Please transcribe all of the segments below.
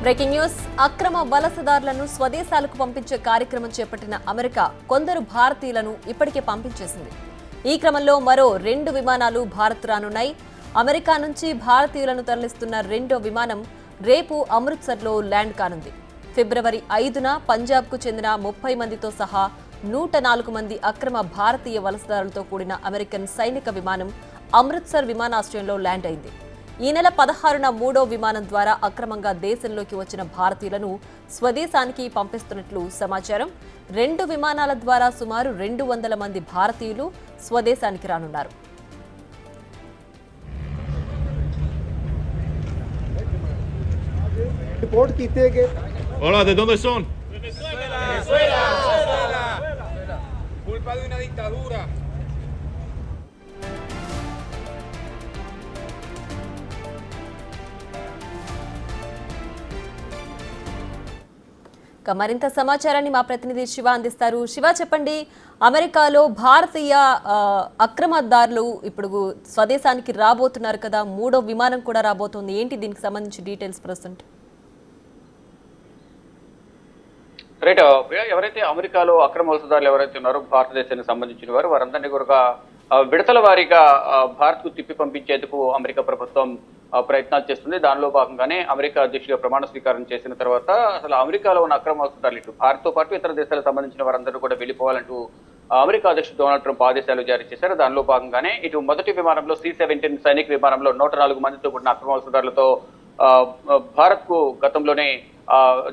Breaking news. అక్రమ వలసదారులను స్వదేశాలకు పంపించే కార్యక్రమం చేపట్టిన అమెరికా కొందరు భారతీయులను ఇప్పటికే పంపించేసింది. ఈ క్రమంలో మరో 2 విమానాలు భారత్ రానున్నాయి. అమెరికా నుంచి భారతీయులను తరలిస్తున్న రెండో విమానం రేపు అమృత్సర్లో ల్యాండ్ కానుంది. ఫిబ్రవరి 5న పంజాబ్కు చెందిన 30 మందితో సహా 104 మంది అక్రమ భారతీయ వలసదారులతో కూడిన అమెరికన్ సైనిక విమానం అమృత్సర్ విమానాశ్రయంలో ల్యాండ్ అయింది. ఈ నెల 16న 3వ విమానం ద్వారా అక్రమంగా దేశంలోకి వచ్చిన భారతీయులను స్వదేశానికి పంపిస్తున్నట్లు సమాచారం. 2 విమానాల ద్వారా సుమారు 200 మంది భారతీయులు స్వదేశానికి రానున్నారు. रिपोर्ट कीते कि Hola, ¿de dónde son? Venezuela. Culpa de una dictadura. మరింత సమాచారాన్ని మా ప్రతినిధి శివ అందిస్తారు. శివ, చెప్పండి, అమెరికాలో భారతీయ అక్రమదారులు ఇప్పుడు స్వదేశానికి రాబోతున్నారు కదా, 3వ విమానం కూడా రాబోతోంది. ఏంటి దీనికి సంబంధించి డీటెయిల్స్ ప్రజెంట్? రైట్. ఎవరైతే అమెరికాలో అక్రమ వలసదారులు ఎవరైతే ఉన్నారో భారతదేశానికి సంబంధించిన వారు వారందరినీ కూడా విడతల వారీగా భారత్ కు తిప్పి పంపించేందుకు అమెరికా ప్రభుత్వం ప్రయత్నాలు చేస్తుంది. దానిలో భాగంగానే అమెరికా అధ్యక్షుడిగా ప్రమాణ స్వీకారం చేసిన తర్వాత అసలు అమెరికాలో ఉన్న అక్రమ వలసదారులు ఇటు భారత్ తో పాటు ఇతర దేశాలకు సంబంధించిన వారందరూ కూడా వెళ్లిపోవాలంటూ అమెరికా అధ్యక్షుడు డొనాల్డ్ ట్రంప్ ఆదేశాలు జారీ చేశారు. దానిలో భాగంగానే ఇటు మొదటి విమానంలో C-17 సైనిక విమానంలో 104 మందితో కూడిన అక్రమ వలసదారులతో భారత్ కు గతంలోనే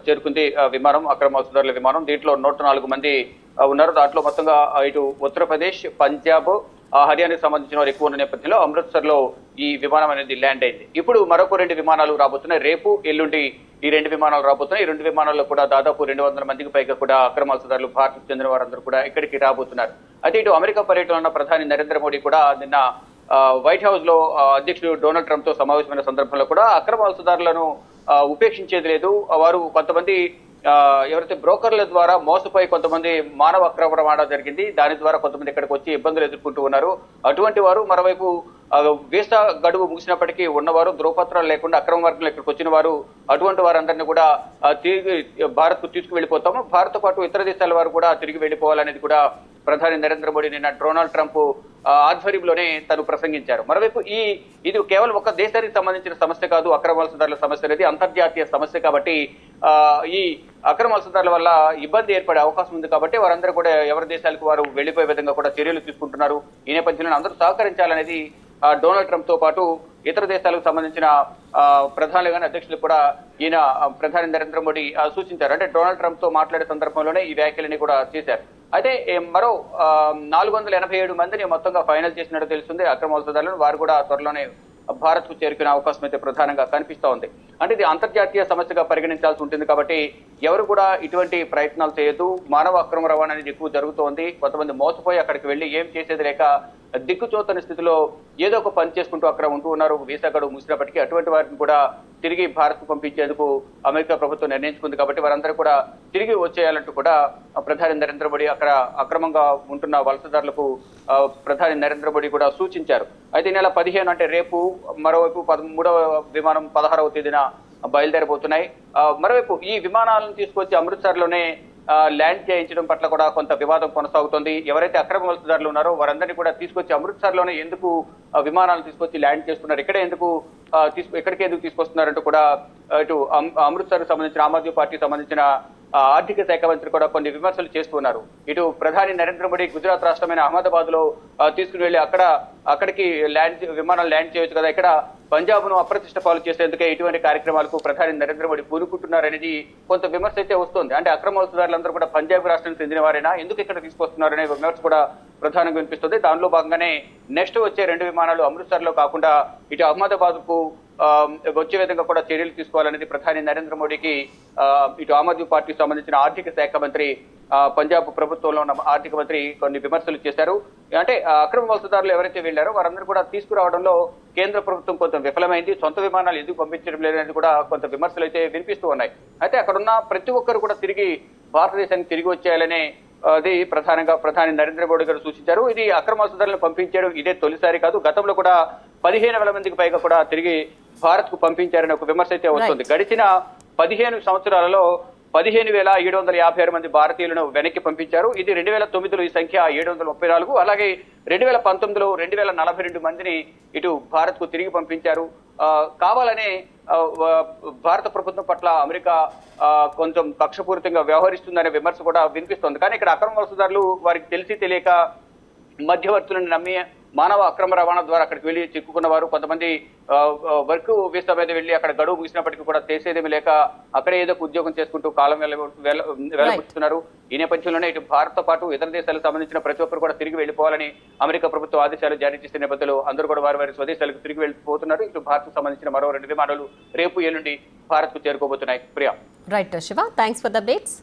చేరుకుంది విమానం, అక్రమ వలసదారుల విమానం. దీంట్లో 104 మంది ఉన్నారు. దాంట్లో మొత్తంగా ఇటు ఉత్తరప్రదేశ్, పంజాబ్, హర్యానాకు సంబంధించిన వారు ఎక్కువ ఉన్న నేపథ్యంలో అమృత్సర్ లో ఈ విమానం అనేది ల్యాండ్ అయింది. ఇప్పుడు మరొక 2 విమానాలు రాబోతున్నాయి. రేపు ఎల్లుండి ఈ 2 విమానాలు రాబోతున్నాయి. ఈ 2 విమానాల్లో కూడా దాదాపు 200 మందికి పైగా కూడా అక్రమ వలసదారులు భారత్కు చెందిన వారందరూ కూడా ఇక్కడికి రాబోతున్నారు. అయితే ఇటు అమెరికా పర్యటన ఉన్న ప్రధాని నరేంద్ర మోడీ కూడా నిన్న వైట్ హౌస్ లో అధ్యక్షుడు డొనాల్డ్ ట్రంప్ తో సమావేశమైన సందర్భంలో కూడా అక్రమ వలసదారులను ఉపేక్షించేది లేదు. వారు కొంతమంది ఎవరైతే బ్రోకర్ల ద్వారా మోసపోయి కొంతమంది మానవ అక్రమ రవాణా జరిగింది, దాని ద్వారా కొంతమంది ఇక్కడికి వచ్చి ఇబ్బందులు ఎదుర్కొంటూ ఉన్నారు. అటువంటి వారు మరోవైపు వీసా గడువు ముగిసినప్పటికీ ఉన్నవారు, ధ్రువపత్రాలు లేకుండా అక్రమ మార్గంలో ఇక్కడికి వచ్చిన వారు, అటువంటి వారందరినీ కూడా తిరిగి భారత్ కు తీసుకువెళ్ళిపోతాము. భారత్ తో పాటు ఇతర దేశాల వారు కూడా తిరిగి వెళ్ళిపోవాలనేది కూడా ప్రధాని నరేంద్ర మోడీ నిన్న డొనాల్డ్ ట్రంప్ ఆధ్వర్యంలోనే తను ప్రసంగించారు. మరోవైపు ఇది కేవలం ఒక దేశానికి సంబంధించిన సమస్య కాదు. అక్రమ వలసదారుల సమస్య అనేది అంతర్జాతీయ సమస్య కాబట్టి ఈ అక్రమ వలసదారుల వల్ల ఇబ్బంది ఏర్పడే అవకాశం ఉంది కాబట్టి వారందరూ కూడా ఎవరి దేశాలకు వారు వెళ్లిపోయే విధంగా కూడా చర్యలు తీసుకుంటున్నారు. ఈ నేపథ్యంలో అందరూ సహకరించాలనేది డొనాల్డ్ ట్రంప్ తో పాటు ఇతర దేశాలకు సంబంధించిన ప్రధానులు కానీ అధ్యక్షులు కూడా ఈయన ప్రధాని నరేంద్ర మోడీ సూచించారు. అంటే డొనాల్డ్ ట్రంప్ తో మాట్లాడే సందర్భంలోనే ఈ వ్యాఖ్యలని కూడా చేశారు. అయితే మరో 487 మందిని మొత్తంగా ఫైనల్ చేసినట్టు తెలుస్తుంది అక్రమ వలసదారులను. వారు కూడా త్వరలోనే భారత్ కు చేరుకునే అవకాశం అయితే ప్రధానంగా కనిపిస్తూ ఉంది. అంటే ఇది అంతర్జాతీయ సమస్యగా పరిగణించాల్సి ఉంటుంది కాబట్టి ఎవరు కూడా ఇటువంటి ప్రయత్నాలు చేయొద్దు. మానవ అక్రమ రవాణా అనేది ఎక్కువ జరుగుతోంది. కొంతమంది మోసపోయి అక్కడికి వెళ్లి ఏం చేసేది లేక దిక్కుచోతని స్థితిలో ఏదో ఒక పని చేసుకుంటూ అక్కడ ఉంటూ ఉన్నారు. వీసా గడువు ముగిసినప్పటికీ అటువంటి వారిని కూడా తిరిగి భారత్ కు పంపించేందుకు అమెరికా ప్రభుత్వం నిర్ణయించుకుంది కాబట్టి వారందరూ కూడా తిరిగి వచ్చేయాలంటూ కూడా ప్రధాని నరేంద్ర మోడీ అక్కడ అక్రమంగా ఉంటున్న వలసదారులకు ప్రధాని నరేంద్ర మోడీ కూడా సూచించారు. అయితే ఈ నెల 15 అంటే రేపు, మరోవైపు 13వ విమానం 16వ తేదీన బయలుదేరబోతున్నాయి. మరోవైపు ఈ విమానాలను తీసుకొచ్చి అమృత్సర్ లోనే ల్యాండ్ చేయించడం పట్ల కూడా కొంత వివాదం కొనసాగుతోంది. ఎవరైతే అక్రమ వలసదారులు ఉన్నారో వారందరినీ కూడా తీసుకొచ్చి అమృత్సర్ లోనే ఎందుకు విమానాలు తీసుకొచ్చి ల్యాండ్ చేస్తున్నారు, ఎక్కడికి ఎందుకు తీసుకొస్తున్నారంటూ కూడా ఇటు అమృత్సర్ సంబంధించిన ఆమ్ ఆద్మీ పార్టీ సంబంధించిన ఆర్థిక శాఖ మంత్రి కూడా కొన్ని విమర్శలు చేస్తున్నారు. ఇటు ప్రధాని నరేంద్ర మోడీ గుజరాత్ రాష్ట్రమైన అహ్మదాబాద్ లో తీసుకుని వెళ్లి అక్కడికి విమానాలు ల్యాండ్ చేయొచ్చు కదా, ఇక్కడ పంజాబ్ ను అప్రతిష్ట పాలు చేసేందుకే ఇటువంటి కార్యక్రమాలకు ప్రధాని నరేంద్ర మోడీ పూనుకుంటున్నారనేది కొంత విమర్శ అయితే వస్తుంది. అంటే అక్రమ వలసదారులందరూ కూడా పంజాబ్ రాష్ట్రానికి చెందిన వారైనా, ఎందుకు ఇక్కడ తీసుకొస్తున్నారనే విమర్శ కూడా ప్రధానంగా వినిపిస్తుంది. దానిలో భాగంగానే నెక్స్ట్ వచ్చే 2 విమానాలు అమృత్సర్ లో కాకుండా ఇటు అహ్మదాబాద్ కు వచ్చే విధంగా కూడా చర్యలు తీసుకోవాలనేది ప్రధాని నరేంద్ర మోడీకి ఇటు ఆమ్ ఆద్మీ పార్టీకి సంబంధించిన ఆర్థిక శాఖ మంత్రి, పంజాబ్ ప్రభుత్వంలో ఉన్న ఆర్థిక మంత్రి కొన్ని విమర్శలు చేశారు. అంటే అక్రమ వలసదారులు ఎవరైతే వెళ్లారో వారందరూ కూడా తీసుకురావడంలో కేంద్ర ప్రభుత్వం కొంత విఫలమైంది, సొంత విమానాలు ఎందుకు పంపించడం లేదనేది కూడా కొంత విమర్శలు అయితే వినిపిస్తూ ఉన్నాయి. అయితే అక్కడున్న ప్రతి ఒక్కరు కూడా తిరిగి భారతదేశానికి తిరిగి వచ్చేయాలనే అది ప్రధానంగా ప్రధాని నరేంద్ర మోడీ గారు సూచించారు. ఇది అక్రమ వలసదారులను పంపించడం ఇదే తొలిసారి కాదు. గతంలో కూడా 15,000 మందికి పైగా కూడా తిరిగి భారత్ కు పంపించారని ఒక విమర్శ అయితే వస్తుంది. గడిచిన 15 సంవత్సరాలలో 15,756 మంది భారతీయులను వెనక్కి పంపించారు. ఇది 2009లో ఈ సంఖ్య 734. అలాగే 2019లో 2042 మందిని ఇటు భారత్ కు తిరిగి పంపించారు. కావాలనే భారత ప్రభుత్వం పట్ల అమెరికా కొంచెం కక్షపూరితంగా వ్యవహరిస్తుందనే విమర్శ కూడా వినిపిస్తోంది. కానీ ఇక్కడ అక్రమ వలసదారులు వారికి తెలిసి తెలియక మధ్యవర్తులను నమ్మి మానవ అక్రమ రవాణా ద్వారా అక్కడికి వెళ్ళి చిక్కుకున్న వారు, కొంతమంది వర్క్ వీసా మీద వెళ్ళి అక్కడ గడువు ముగిసినప్పటికీ కూడా చేసేదేమీ లేక అక్కడే ఏదో ఉద్యోగం చేసుకుంటూ కాలం వెళ్ళబుచ్చుతున్నారు. ఈ నేపథ్యంలోనే ఇటు భారత్తో పాటు ఇతర దేశాలకు సంబంధించిన ప్రతి ఒక్కరు కూడా తిరిగి వెళ్ళిపోవాలని అమెరికా ప్రభుత్వం ఆదేశాలు జారీ చేసిన నేపథ్యంలో అందరూ కూడా వారి స్వదేశాలకు తిరిగి వెళ్ళిపోతున్నారు. ఇటు భారత్కు సంబంధించిన మరో 2 విమానాలు రేపు ఎల్లుండి భారత్కు చేరుకోబోతున్నాయి. Priya. Right Shiva, thanks for the updates.